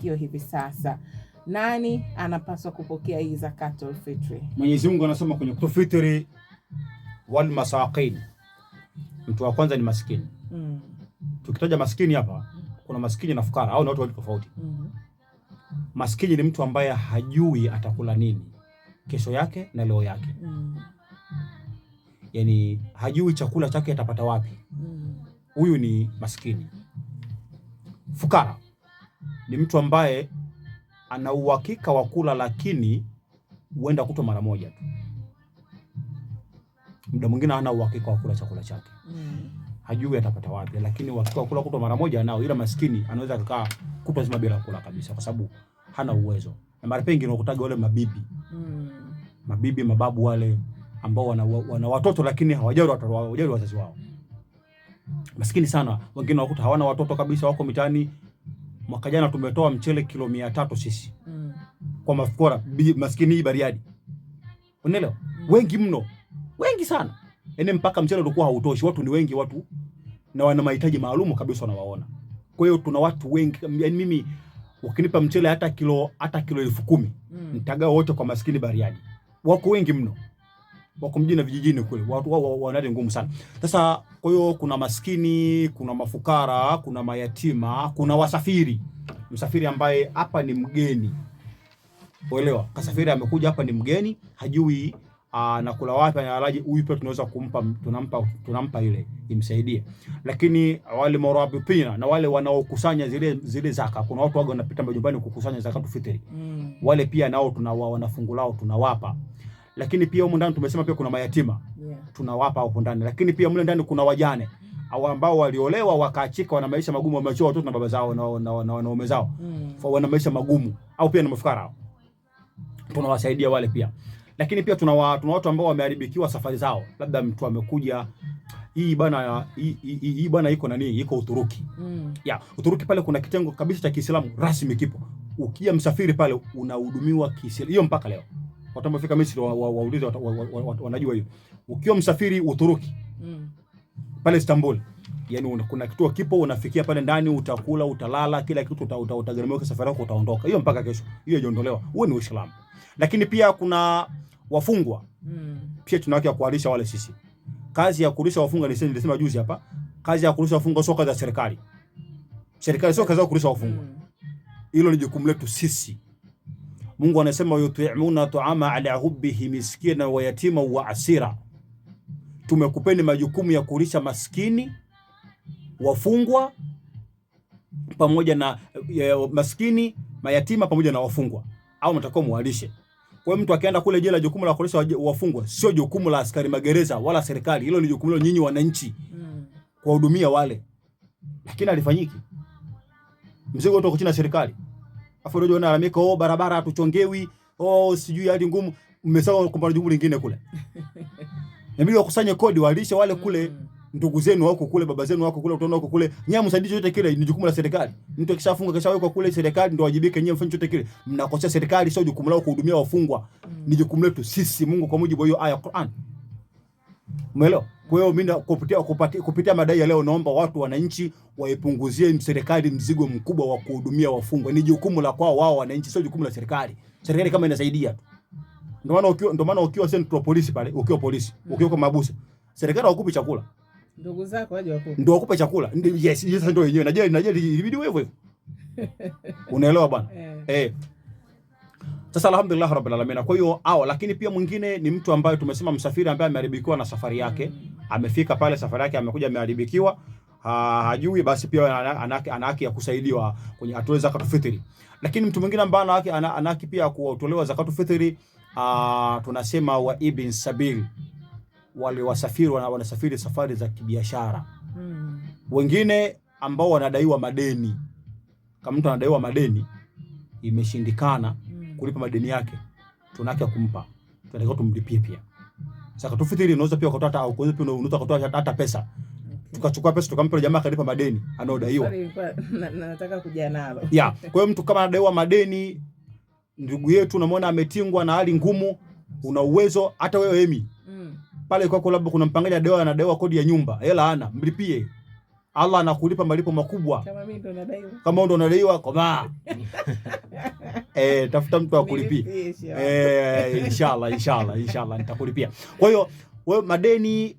matukio hivi sasa. Nani anapaswa kupokea hii zakatul fitri? Mwenyezi Mungu anasema kwenye zakatul fitri, wal masakin. Mtu wa kwanza ni maskini. Tukitaja maskini hapa, kuna maskini na fukara au ni watu tofauti. Maskini ni mtu ambaye hajui atakula nini kesho yake na leo yake. Yaani hajui chakula chake atapata wapi. Huyu ni maskini. Fukara ni mtu ambaye ana uhakika wa kula, lakini huenda kutwa mara moja tu. Muda mwingine hana uhakika wa kula chakula chake. Hajui atapata wapi, lakini uhakika wa kula kutwa mara moja nao. Ila maskini anaweza kukaa kutwa nzima bila kula kabisa kwa sababu hana uwezo. Na mara pengi unakutaga wale mabibi. Mabibi, mababu wale ambao wana watoto lakini hawajali wazazi wao. Maskini sana. Wengine wakuta hawana watoto kabisa, wako mitaani. Mwaka jana tumetoa mchele kilo 300 sisi. Kwa mafukara maskini hii Bariadi. Unaelewa? Wengi mno. Wengi sana. Yaani mpaka mchele ulikuwa hautoshi. Watu ni wengi, watu na wana mahitaji maalum kabisa wanawaona. Kwa hiyo tuna watu wengi. Yaani mimi ukinipa mchele hata kilo 10,000 nitagawa wote kwa maskini Bariadi. Wako wengi mno. Wako mjini na vijijini kule. Watu wana ngumu sana. Sasa kwa hiyo kuna maskini, kuna mafukara, kuna mayatima, kuna wasafiri. Msafiri ambaye hapa ni mgeni. Uelewa? Kasafiri amekuja hapa ni mgeni, hajui anakula wapi na alaji. Huyu pia tunaweza kumpa, tunampa ile imsaidie. Lakini wale murabitina na wale wanaokusanya zile zaka, kuna watu waga wanapita majumbani kukusanya zakatul fitri. Wale pia nao wana fungu lao tunawapa. Lakini pia huko ndani tumesema pia kuna mayatima. Tunawapa hapo ndani. Lakini pia mle ndani kuna wajane au ambao waliolewa wakaachika, wana maisha magumu, wameacha watoto na baba zao na wanaume zao. Wana maisha magumu, au pia na mafukara. Tunawasaidia wale pia. Lakini pia tuna watu ambao wameharibikiwa safari zao. Labda mtu amekuja hii bana iko nani? Iko Uturuki. Uturuki pale kuna kitengo kabisa cha Kiislamu rasmi kipo. Ukija msafiri pale unahudumiwa Kiislamu. Hiyo mpaka leo. Watu ambao fika Misri waulize wanajua hiyo. Ukiwa msafiri Uturuki pale Istanbul, yani kuna kituo kipo, unafikia pale ndani, utakula, utalala, kila kitu utagharamia safari yako, utaondoka. Hiyo mpaka kesho. Hiyo haiondolewa. Huo ni Uislamu. Lakini pia kuna wafungwa. Pia tunawake kualisha wale sisi. Kazi ya kulisha wafungwa nilisema juzi hapa. Kazi ya kulisha wafungwa sio kazi ya serikali. Serikali sio kazi ya kulisha wafungwa. Hilo ni jukumu letu sisi. Mungu anasema yut'imuna ta'ama ala hubbihi miskina wa yatima wa asira. Tumekupeni majukumu ya kulisha maskini, wafungwa pamoja na maskini, mayatima pamoja na wafungwa. Au mtakao muwalishe. Kwa hiyo mtu akienda kule jela, jukumu la kulisha wafungwa sio jukumu la askari magereza wala serikali. Hilo ni jukumu la nyinyi wananchi. Kuwahudumia wale. Lakini alifanyiki. Mzigo utoka chini ya serikali. Afu ndio analalamika, barabara hatuchongewi, sijui hadi ngumu. Mmesahau kwamba jukumu lingine kule. Inabidi wakusanye kodi, walishe wale kule, ndugu zenu wako kule, baba zenu wako kule, watoto wako kule. Nyinyi msaidie chote kile, ni jukumu la serikali. Mtu akishafunga kishawekwa kule, serikali ndio wajibike, nyinyi mfanye chote kile. Mnakosea serikali, sio jukumu lao kuhudumia wafungwa. Ni jukumu letu sisi, Mungu kwa mujibu wa hiyo aya ya Qur'an. Umeelewa? Kwa hiyo mimi kupitia madai ya leo naomba watu wananchi waipunguzie serikali mzigo mkubwa wa kuhudumia wafungwa. Ni jukumu la kwao wao wananchi, sio jukumu la serikali. Serikali kama inasaidia tu. Ndio maana ukiwa Central Police pale, ukiwa polisi, ukiwa kwa mabusa, serikali hawakupi chakula. Ndugu zako waje wakupe. Ndio wakupe chakula. Yes, ndio wenyewe. Najua ilibidi wewe. Unaelewa bwana? Sasa alhamdulillah rabbil alamin. Kwa hiyo lakini pia mwingine ni mtu ambaye tumesema msafiri ambaye ameharibikiwa na safari yake. Amefika pale safari yake amekuja ameharibikiwa. Hajui, basi pia ana haki ya kusaidiwa kwenye atoe zakatul fitri. Lakini mtu mwingine ambaye ana haki pia kutolewa zakatul fitri, tunasema wa ibn sabil. Wale wasafiri wanasafiri safari za kibiashara. Wengine ambao wanadaiwa madeni. Kama mtu anadaiwa madeni, imeshindikana kulipa madeni yake, tunataka kumpa, tunataka tumlipie pia. Zakatul fitri unaweza pia kutoa au unaweza kutoa hata pesa. Tukachukua pesa tukampa jamaa akalipa madeni anaodaiwa. Nataka kuja nalo. Kwa hiyo mtu kama anadaiwa madeni, ndugu yetu unamwona ametingwa na hali ngumu, una uwezo hata wewe pale kwako labda kuna mpangaji anadaiwa kodi ya nyumba, hela hana, mlipie. Allah anakulipa malipo makubwa. Kama mimi ndo nadaiwa. Kama ndo unadaiwa koma. Tafuta mtu akulipie. Inshallah nitakulipia. Kwa hiyo wewe, madeni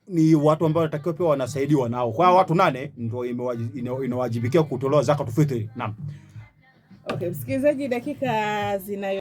ni watu ambao wanatakiwa pia wanasaidiwa nao. Kwa watu 8 ndio inawajibikia kutolewa zakatul fitri. Naam. Okay, msikilizaji, dakika zina